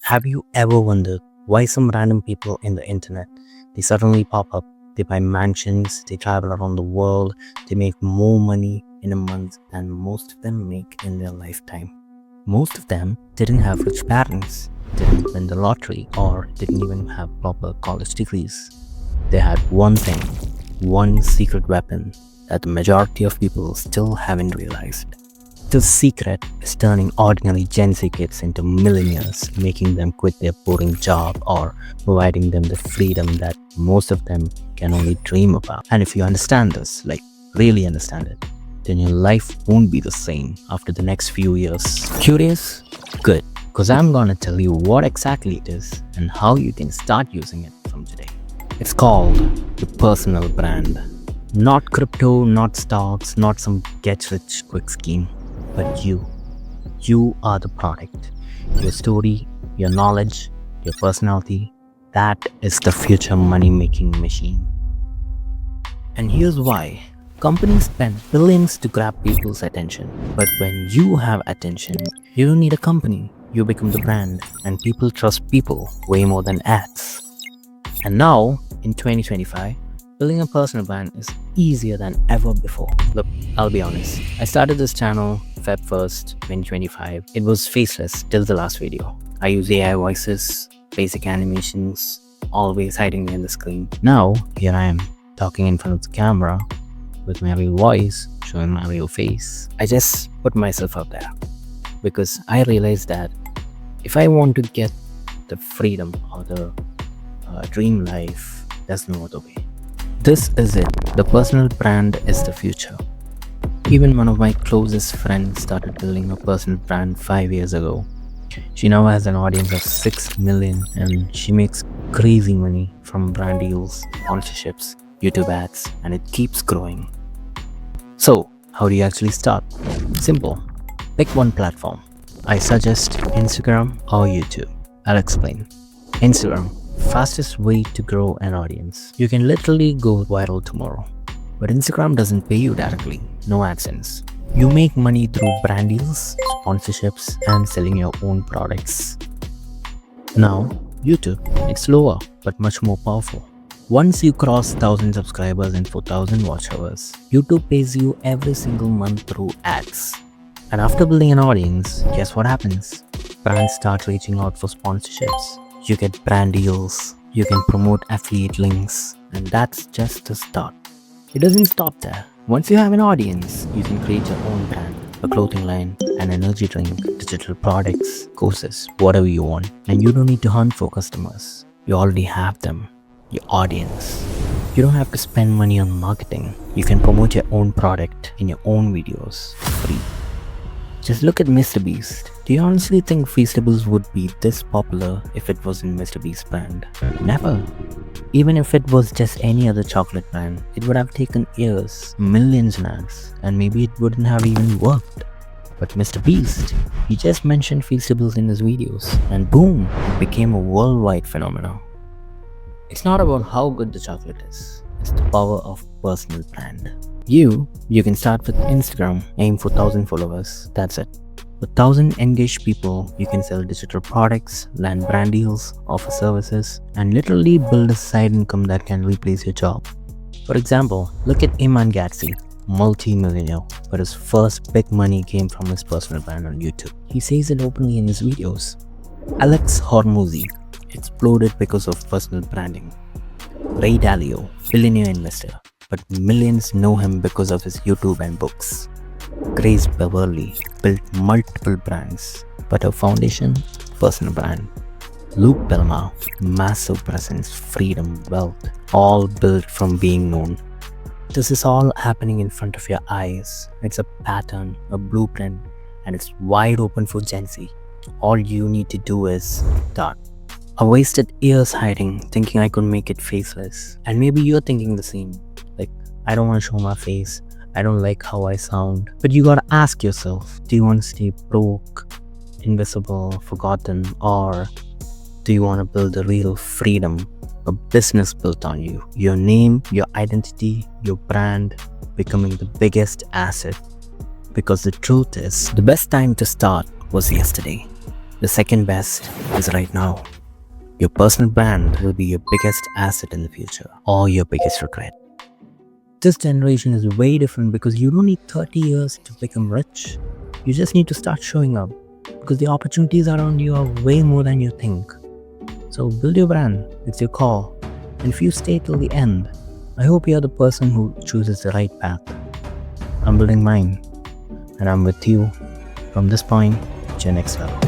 Have you ever wondered why some random people in the internet, they suddenly pop up, they buy mansions, they travel around the world, they make more money in a month than most of them make in their lifetime? Most of them didn't have rich parents, didn't win the lottery, or didn't even have proper college degrees. They had one thing, one secret weapon that the majority of people still haven't realized. The secret is turning ordinary Gen Z kids into millionaires, making them quit their boring job or providing them the freedom that most of them can only dream about. And if you understand this, like really understand it, then your life won't be the same after the next few years. Curious? Good, because I'm gonna tell you what exactly it is and how you can start using it from today. It's called the personal brand. Not crypto, not stocks, not some get rich quick scheme. But you are the product. Your story, your knowledge, your personality, that is the future money-making machine. And here's why. Companies spend billions to grab people's attention. But when you have attention, you don't need a company. You become the brand. And people trust people way more than ads. And now, in 2025, building a personal brand is easier than ever before. Look, I'll be honest. I started this channel Feb 1st, 2025. It was faceless till the last video. I use AI voices, basic animations, always hiding behind the screen. Now, here I am, talking in front of the camera with my real voice, showing my real face. I just put myself out there because I realized that if I want to get the freedom or the dream life, there's no other way. This is it. The personal brand is the future. Even one of my closest friends started building a personal brand 5 years ago. She now has an audience of 6 million and she makes crazy money from brand deals, sponsorships, YouTube ads, and it keeps growing. So, how do you actually start? Simple. Pick one platform. I suggest Instagram or YouTube. I'll explain. Instagram. Fastest way to grow an audience. You can literally go viral tomorrow. But Instagram doesn't pay you directly, no AdSense. You make money through brand deals, sponsorships, and selling your own products. Now, YouTube, it's slower but much more powerful. Once you cross 1,000 subscribers and 4,000 watch hours, YouTube pays you every single month through ads. And after building an audience, guess what happens? Brands start reaching out for sponsorships. You get brand deals, you can promote affiliate links, and that's just the start. It doesn't stop there. Once you have an audience, you can create your own brand, a clothing line, an energy drink, digital products, courses, whatever you want. And you don't need to hunt for customers. You already have them, your audience. You don't have to spend money on marketing. You can promote your own product in your own videos for free. Just look at Mr. Beast. Do you honestly think Feastables would be this popular if it wasn't Mr. Beast's brand? Never. Even if it was just any other chocolate brand, it would have taken years, millions in ads, and maybe it wouldn't have even worked. But Mr. Beast, he just mentioned Feastables in his videos, and boom, it became a worldwide phenomenon. It's not about how good the chocolate is, it's the power of personal brand. You can start with Instagram, aim for 1,000 followers, that's it. With 1,000 engaged people, you can sell digital products, land brand deals, offer services, and literally build a side income that can replace your job. For example, look at Iman Gatsi, multi-millionaire, but his first big money came from his personal brand on YouTube. He says it openly in his videos. Alex Hormozzi exploded because of personal branding. Ray Dalio, billionaire investor, but millions know him because of his YouTube and books. Grace Beverly built multiple brands, but her foundation, personal brand. Luke Belmar, massive presence, freedom, wealth, all built from being known. This is all happening in front of your eyes. It's a pattern, a blueprint, and it's wide open for Gen Z. All you need to do is start. I wasted years hiding, thinking I could make it faceless. And maybe you're thinking the same. Like, I don't want to show my face. I don't like how I sound. But you gotta ask yourself, do you want to stay broke, invisible, forgotten, or do you want to build a real freedom, a business built on you? Your name, your identity, your brand becoming the biggest asset. Because the truth is, the best time to start was yesterday. The second best is right now. Your personal brand will be your biggest asset in the future or your biggest regret. This generation is way different because you don't need 30 years to become rich. You just need to start showing up because the opportunities around you are way more than you think. So build your brand, it's your call. And if you stay till the end, I hope you're the person who chooses the right path. I'm building mine, and I'm with you from this point to your next level.